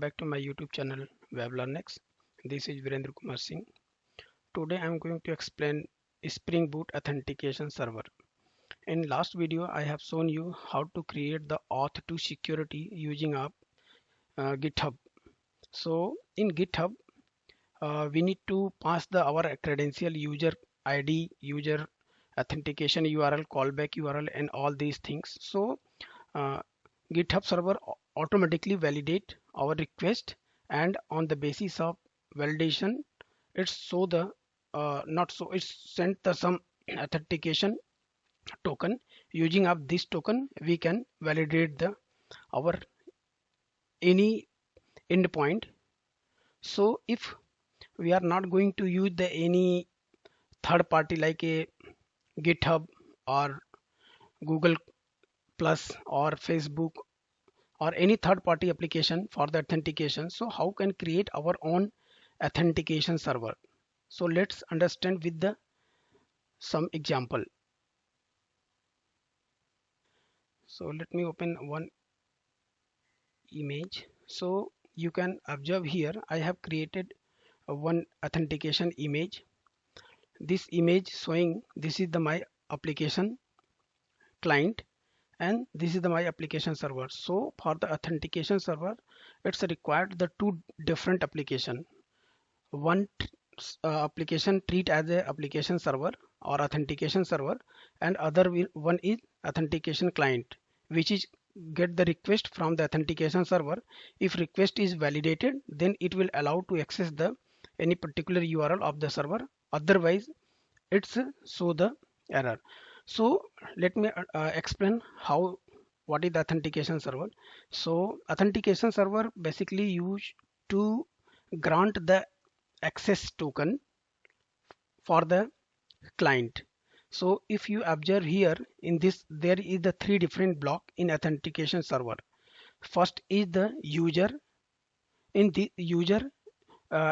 back to my YouTube channel WebLearnX. This is Virendra Kumar Singh. Today I am going to explain Spring Boot Authentication Server. In last video I have shown you how to create the Auth2 security using GitHub. So in GitHub we need to pass our credential, user ID, user authentication URL, callback URL and all these things. So uh, GitHub server automatically validate our request, and on the basis of validation it's so the not so it's sent the some authentication token. Using of this token we can validate the our any endpoint. So if we are not going to use the any third party like a GitHub or Google Plus or Facebook or any third party application for the authentication, so how can create our own authentication server? So let's understand with the some example. So let me open one image. So you can observe here I have created one authentication image. This image showing this is the my application client and this is the my application server. So for the authentication server it's required the two different application. One application treat as a application server or authentication server, and one is authentication client, which is get the request from the authentication server. If request is validated, then it will allow to access the any particular URL of the server, otherwise it's show the error. So let me explain how what is the authentication server. So authentication server basically used to grant the access token for the client. So if you observe here in this, there is the three different block in authentication server. First is the user. In the user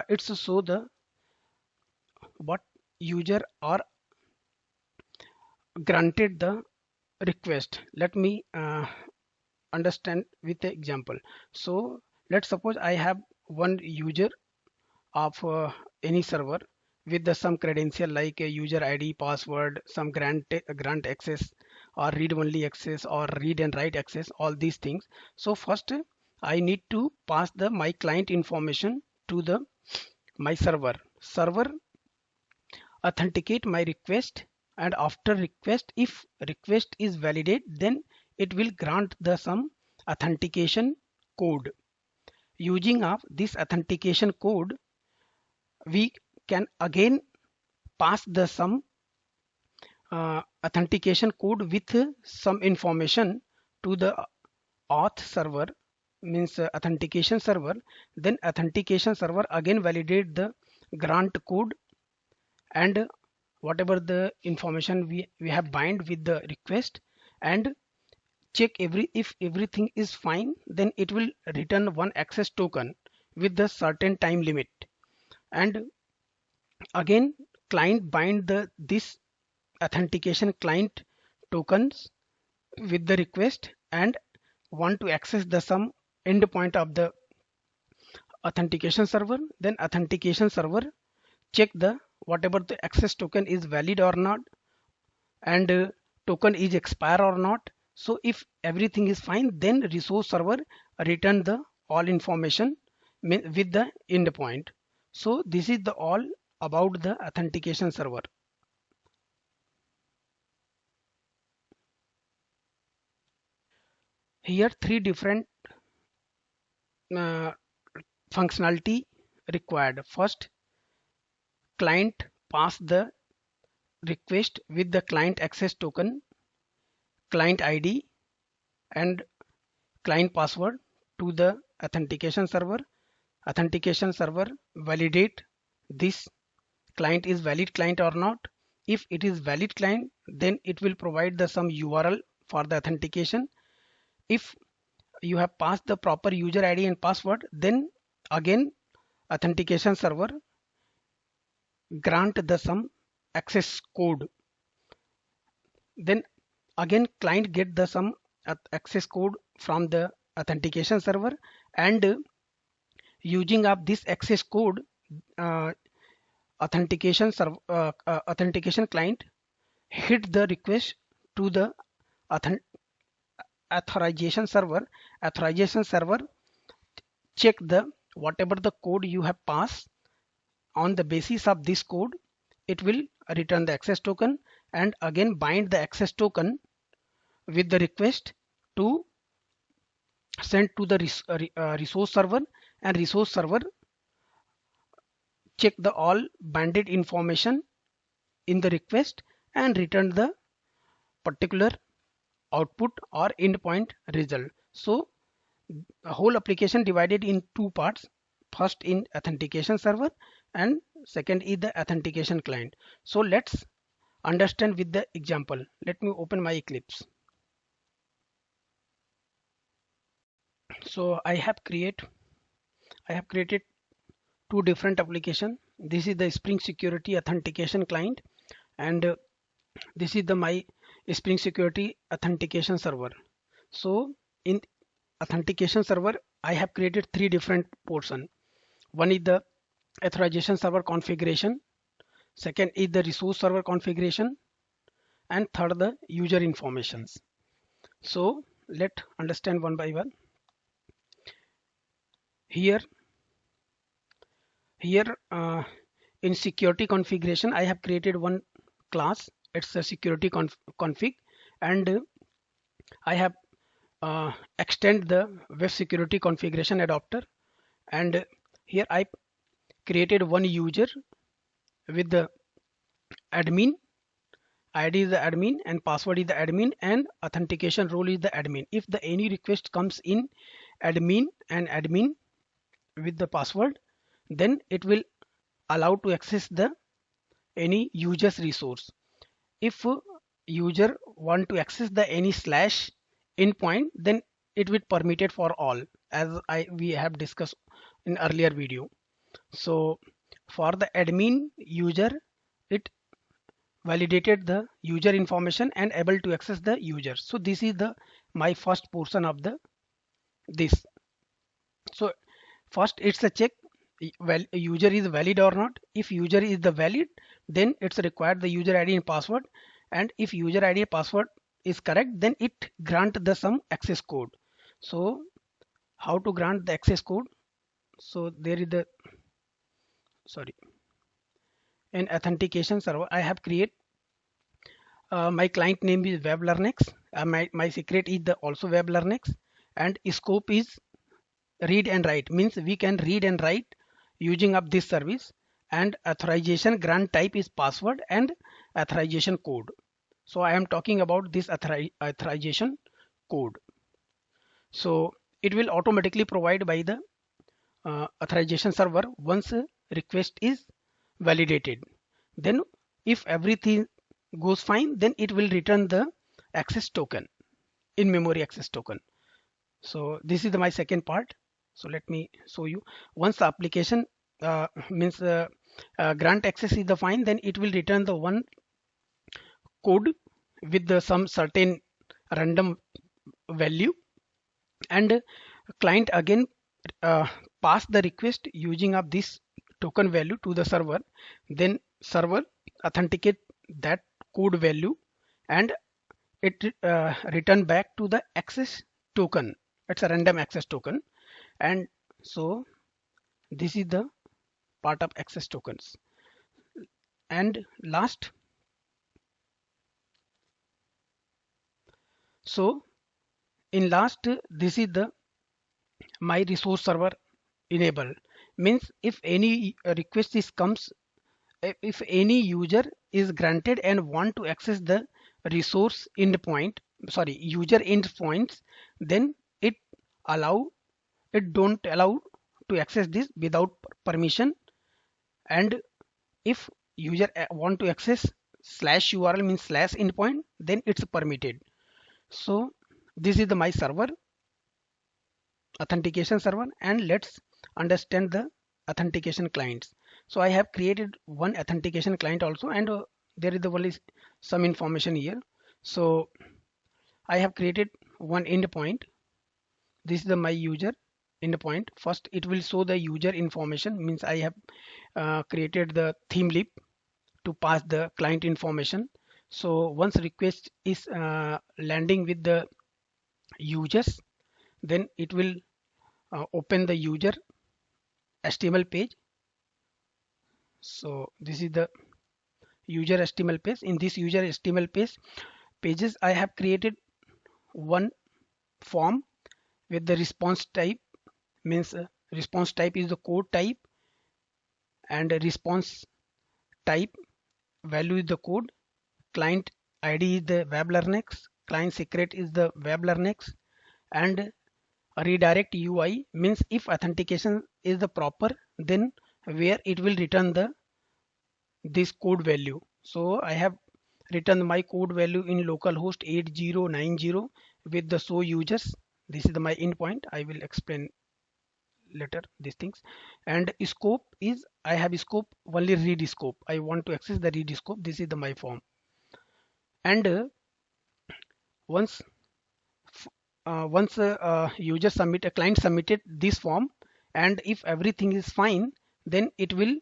it's show the what user are granted the request. Let me understand with the example. So let's suppose I have one user of any server with the some credential like a user ID, password, some grant access or read only access or read and write access, all these things. So first I need to pass the my client information to the my server authenticate my request, and after request, if request is validate, then it will grant the some authentication code. Using of this authentication code we can again pass the some authentication code with some information to the auth server, means authentication server. Then authentication server again validate the grant code, and whatever the information we have bind with the request, and check if everything is fine, then it will return one access token with the certain time limit. And again client bind the this authentication client tokens with the request and want to access the some endpoint of the authentication server. Then authentication server check the whatever the access token is valid or not, and token is expire or not. So if everything is fine, then resource server return the all information with the endpoint. So this is the all about the authentication server. Here three different uh, functionality required. First, client pass the request with the client access token, client ID and client password to the authentication server. Authentication server validate this client is valid client or not. If it is valid client, then it will provide the some URL for the authentication. If you have passed the proper user ID and password, then again authentication server grant the some access code. Then again client get the some access code from the authentication server, and using up this access code, uh, authentication client hit the request to the authent authorization server. Authorization server check the whatever the code you have passed. On the basis of this code, it will return the access token and again bind the access token with the request to send to the resource server, and resource server check the all banded information in the request and return the particular output or endpoint result. So the whole application divided in two parts. First in authentication server and second is the authentication client. So let's understand with the example. Let me open my Eclipse. So I have created two different application. This is the Spring Security Authentication Client, and this is the my Spring Security Authentication Server. So in authentication server, I have created three different portion. One is the authorization server configuration, second is the resource server configuration, and third the user informations. So let's understand one by one. Here in security configuration, I have created one class. It's a security config, and I have extend the web security configuration adapter, and here I created one user with the admin ID is the admin and password is the admin and authentication role is the admin. If the any request comes in admin and admin with the password, then it will allow to access the any user's resource. If user want to access the any slash endpoint, then it will permitted for all, as we have discussed in earlier video. So for the admin user, it validated the user information and able to access the user. So this is the my first portion of the this. So first it's a check well user is valid or not. If user is the valid, then it's required the user ID and password, and if user ID and password is correct, then it grant the some access code. So how to grant the access code? So there is the in authentication server, I have create my client name is WebLearnX. My secret is the also WebLearnX, and scope is read and write, means we can read and write using up this service, and authorization grant type is password and authorization code. So I am talking about this authorization code. So it will automatically provide by the authorization server once a request is validated. Then if everything goes fine, then it will return the access token, in memory access token. So this is my second part. So let me show you. Once the application means grant access is defined, then it will return the one code with the some certain random value, and client again pass the request using of this token value to the server. Then server authenticate that code value, and it return back to the access token. It's a random access token, and so this is the part of access tokens. And last, so in last, this is the my resource server enable, means if any request is comes, if any user is granted and want to access the resource endpoint, sorry, user endpoints, then it allow, it don't allow to access this without permission. And if user want to access slash URL means slash endpoint, then it's permitted. So this is the my server, authentication server, and let's understand the authentication clients. So I have created one authentication client also, and there is the only some information here. So I have created one endpoint. This is the my user, endpoint. First it will show the user information, means I have created the theme lib to pass the client information. So once request is landing with the users, then it will open the user HTML page. So this is the user HTML page. In this user HTML pages, I have created one form with the response type, means response type is the code type, and response type value is the code. Client ID is the web learnex, client secret is the web learnex, and redirect UI means if authentication is the proper, then where it will return the this code value. So I have written my code value in localhost 8090 with the show users. This is my endpoint. I will explain later these things. And scope is, I have scope only read scope. I want to access the read scope. This is the my form. And once user submit, a client submitted this form, and if everything is fine, then it will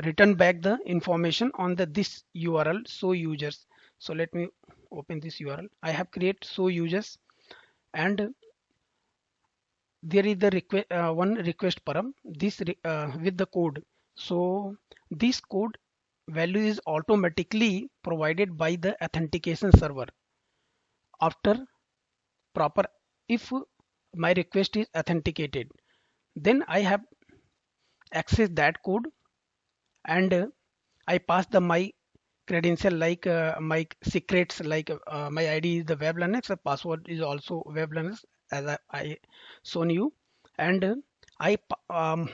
return back the information on the this URL show users. So let me open this URL. I have create show users, and there is the request one request param this with the code. So this code value is automatically provided by the authentication server after proper, if my request is authenticated, then I have access that code, and I pass the my credential like my secrets like my ID is the web Linux, the password is also web Linux as I shown you, and I have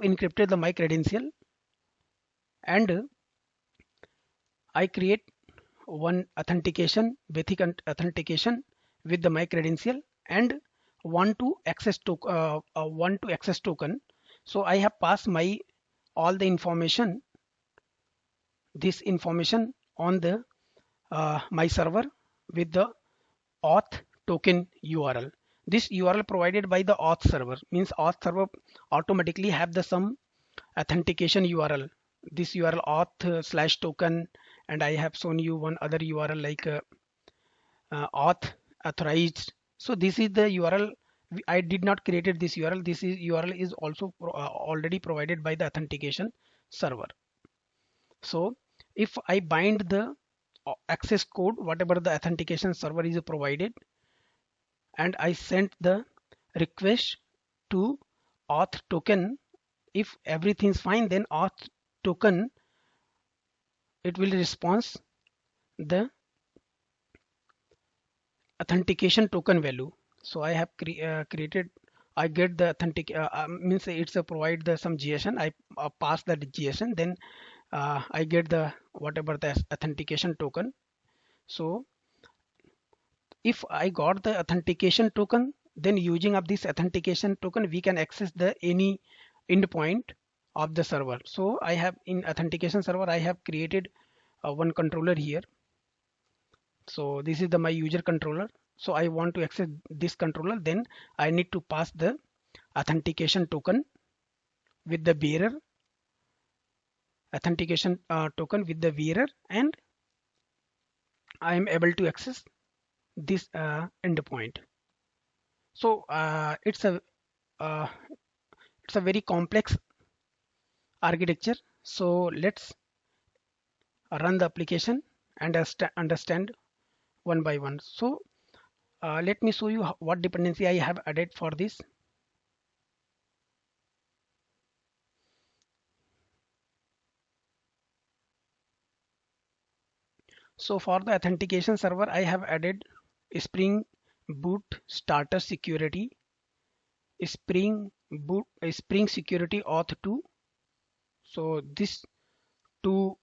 encrypted the my credential, and I create one authentication, basic authentication with the my credential, and want to access token. So I have passed my all the information, this information on the my server with the auth token URL. This URL provided by the auth server, means auth server automatically have the some authentication URL. This URL auth slash token, and I have shown you one other URL like auth authorized. So this is the URL. I did not created this URL. This is URL is also already provided by the authentication server. So if I bind the access code, whatever the authentication server is provided, and I sent the request to auth token, if everything is fine, then auth token, it will respond the authentication token value. So I have created, I get the authentic means it's a provide the some JSON. I pass the JSON, then I get the whatever the authentication token. So if I got the authentication token, then using of this authentication token, we can access the any endpoint of the server. So I have in authentication server, I have created one controller here. So this is the my user controller. So I want to access this controller, then I need to pass the authentication token with the bearer, authentication token with the bearer, and I am able to access this endpoint. So uh, it's a very complex architecture. So let's run the application and understand one by one. So let me show you what dependency I have added for this. So for the authentication server, I have added Spring Boot Starter Security, Spring Boot, Spring Security Auth 2. So this two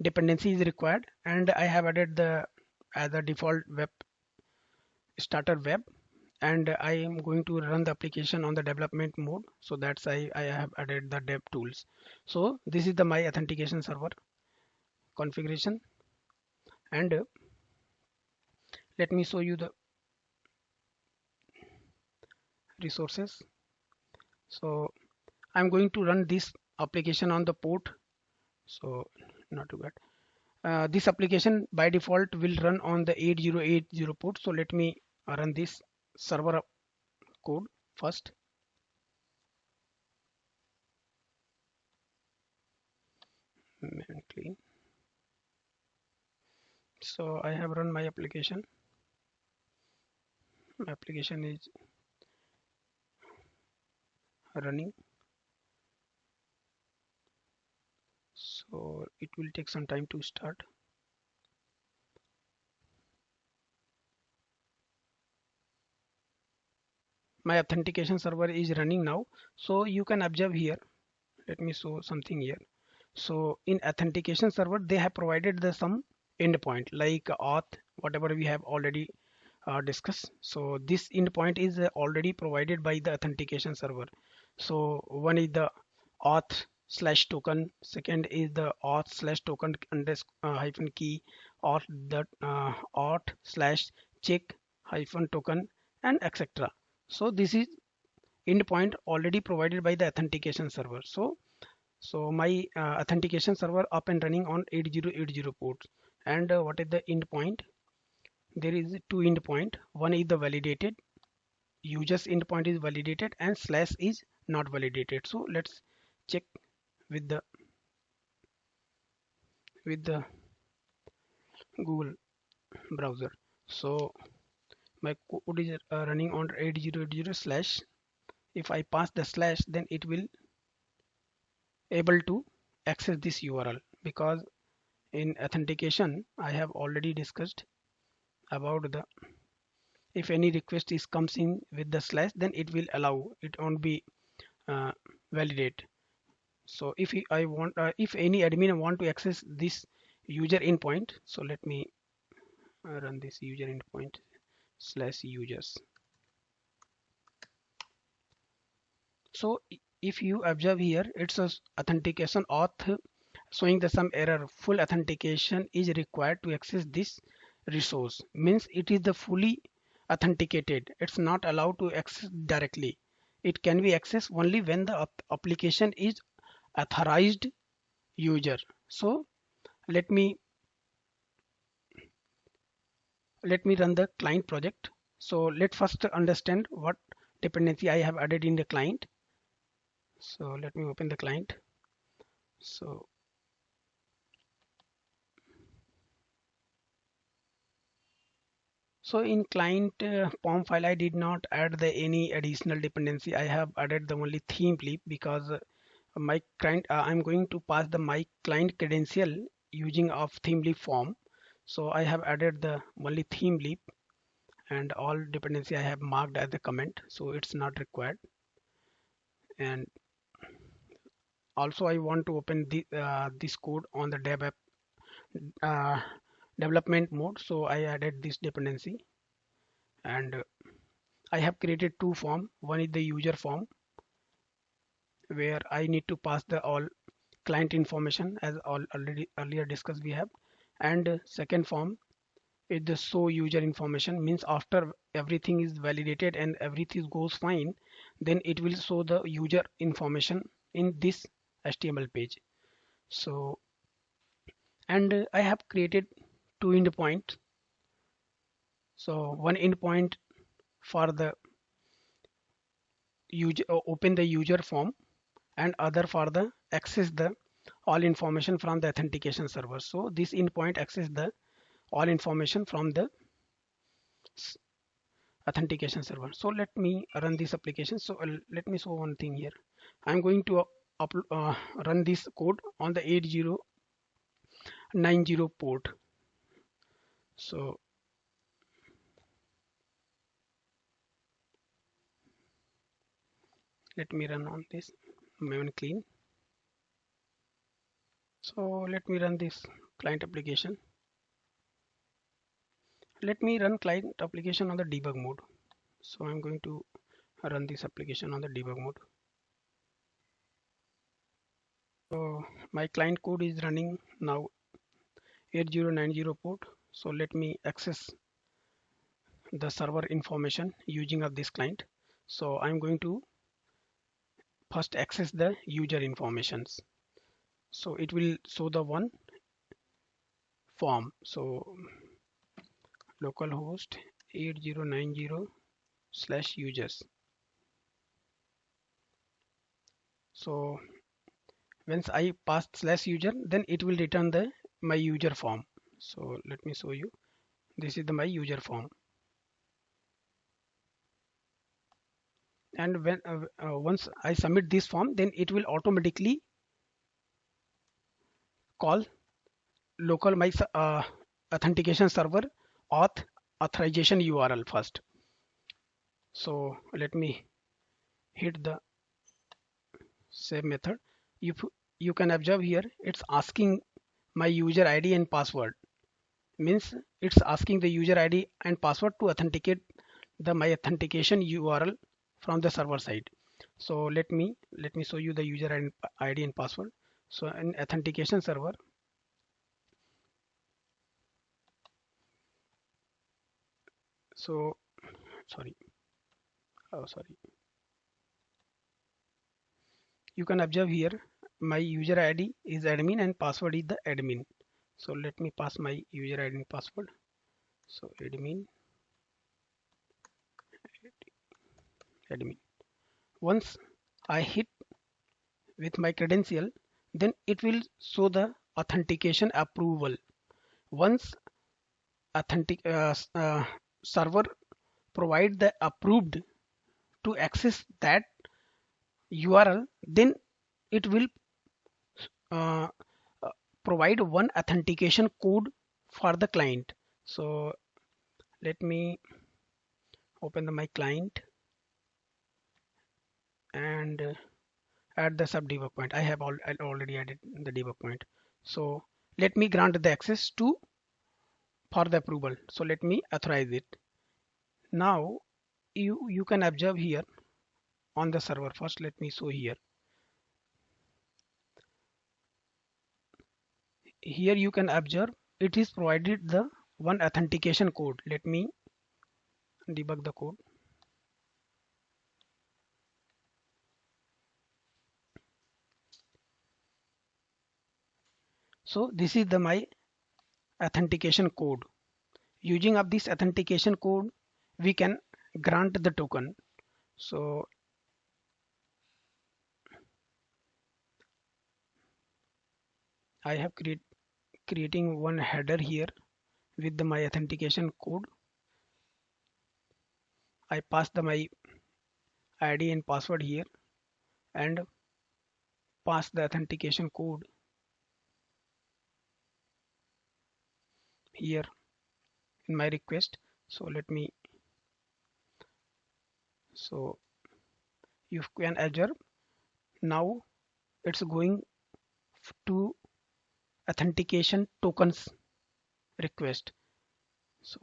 dependency is required, and I have added the as a default web starter web, and I am going to run the application on the development mode. So that's I have added the dev tools. So this is the my authentication server configuration, and let me show you the resources. So I'm going to run this application on the port, so not too bad. This application by default will run on the 8080 port. So let me run this server code first. And clean. So I have run my application. My application is running. So it will take some time to start. My authentication server is running now. So you can observe here. Let me show something here. So in authentication server, they have provided the some endpoint like auth, whatever we have already discussed. So this endpoint is already provided by the authentication server. So one is the auth slash token, second is the auth slash token hyphen key, or the auth slash check hyphen token, and etc. So this is endpoint already provided by the authentication server. So my authentication server up and running on 8080 ports. And what is the endpoint? There is two endpoint. One is the validated, users endpoint is validated, and slash is not validated. So let's check with the Google browser. So my code is running on 8080 slash. If I pass the slash, then it will able to access this URL, because in authentication I have already discussed about the, if any request is comes in with the slash, then it will allow, it won't be uh, validate. So if any admin want to access this user endpoint, so let me run this user endpoint slash users. So if you observe here, it's a authentication auth showing the some error. Full authentication is required to access this resource, means it is the fully authenticated. It's not allowed to access directly. It can be accessed only when the application is authorized user. So let me run the client project. So let's first understand what dependency I have added in the client. So let me open the client. So in client POM file, I did not add the any additional dependency. I have added the only theme lib, because my client I'm going to pass the my client credential using of theme lib form. So I have added the only theme lib, and all dependency I have marked as a comment, so it's not required. And also I want to open this code on the dev app development mode, so I added this dependency. And I have created two form. One is the user form, where I need to pass the all client information, as already earlier discussed we have. And second form is the show user information, means after everything is validated and everything goes fine, then it will show the user information in this HTML page. So, and I have created two endpoints. So one endpoint for the user open the user form, and other for the access the all information from the authentication server. So this endpoint access the all information from the authentication server. So let me run this application. So let me show one thing here. I'm going to run this code on the 8090 port. So let me run on this maven clean. So let me run this client application. Let me run client application on the debug mode. So I'm going to run this application on the debug mode. So my client code is running now 8090 port. So let me access the server information using of this client. So I'm going to first access the user informations. So it will show the one form. So localhost 8090/users. So once I pass /user, then it will return the my user form. So let me show you. This is the my user form. And when once I submit this form, then it will automatically call local my authentication server auth authorization URL first. So let me hit the save method. If you can observe here, it's asking my user ID and password. Means it's asking the user ID and password to authenticate the my authentication URL from the server side. So let me show you the user ID and password. So in authentication server, so sorry, sorry, you can observe here my user ID is admin and password is the admin. So let me pass my user ID and password. So admin. Once I hit with my credential, then it will show the authentication approval. Once authentic server provide the approved to access that URL, then it will uh, uh, provide one authentication code for the client. So let me open my client and add the sub debug point. I have already added the debug point. So let me grant the access to for the approval. So let me authorize it. Now you can observe here on the server. First let me show here. Here you can observe it is provided the one authentication code. Let me debug the code. So this is the my authentication code. Using of this authentication code, we can grant the token. So I have creating one header here with my authentication code. I pass my ID and password here and pass the authentication code here in my request. So let me, so you can observe now it's going to authentication tokens request. So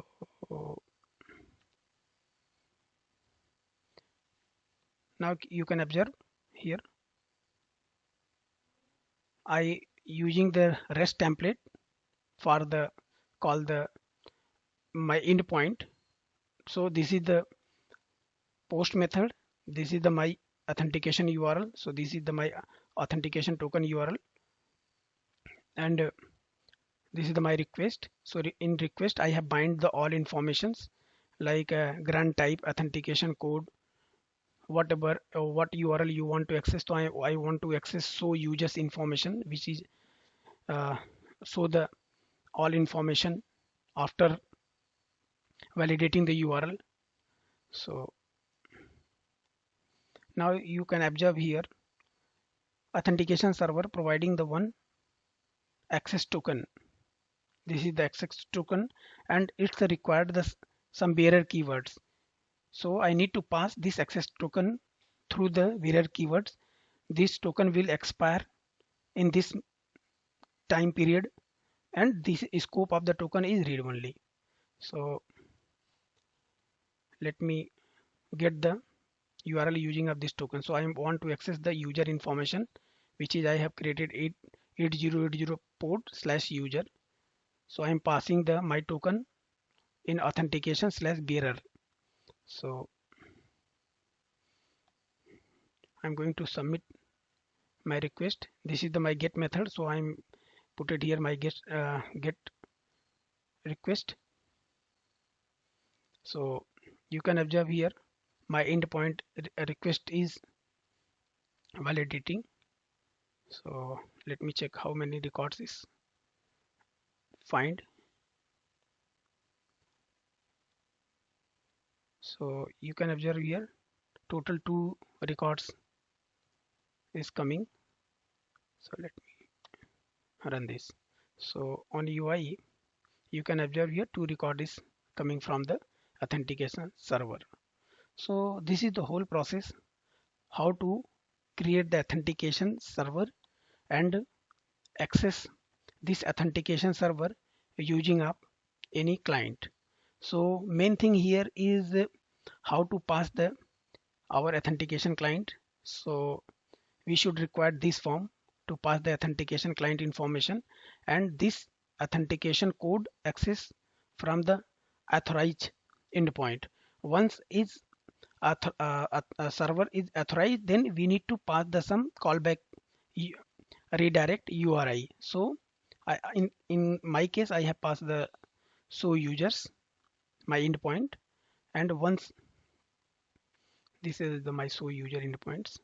now you can observe here I using the REST template for the call the my endpoint. So this is the post method. This is the my authentication URL. So this is the my authentication token URL, and this is the my request. So in request I have bind the all informations like grant type, authentication code, whatever what URL you want to access. So I want to access so users information, which is so the all information after validating the URL. So now you can observe here authentication server providing the one access token. This is the access token and it's required some bearer keywords. So I need to pass this access token through the bearer keywords. This token will expire in this time period and this scope of the token is read only. So let me get the URL using of this token. So I want to access the user information, which is I have created 8080 port/user. So I am passing the my token in authentication/bearer. So I'm going to submit my request. This is the my get method, so I'm put it here, my get request. So you can observe here my endpoint request is validating. So let me check how many records is find. So you can observe here total 2 records is coming. So let me run this. So on UI you can observe here 2 record is coming from the authentication server. So this is the whole process how to create the authentication server and access this authentication server using up any client. So main thing here is how to pass the our authentication client. So we should require this form to pass the authentication client information and this authentication code access from the authorized endpoint. Once is a server is authorized, then we need to pass the some callback redirect URI. So in my case I have passed the show users my endpoint, and once this is the my show user endpoints,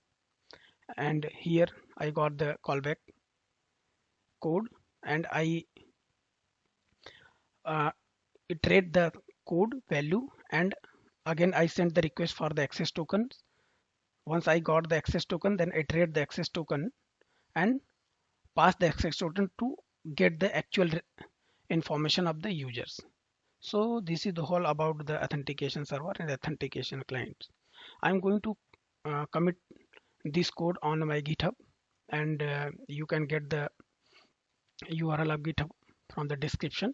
and here I got the callback code and I iterate the code value, and again I sent the request for the access token. Once I got the access token, then iterate the access token and pass the access token to get the actual information of the users. So this is the whole about the authentication server and authentication clients. I'm going to commit this code on my GitHub, and you can get the URL of GitHub from the description.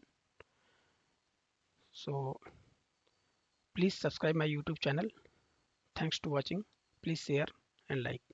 So please subscribe my YouTube channel. Thanks to watching. Please share and like.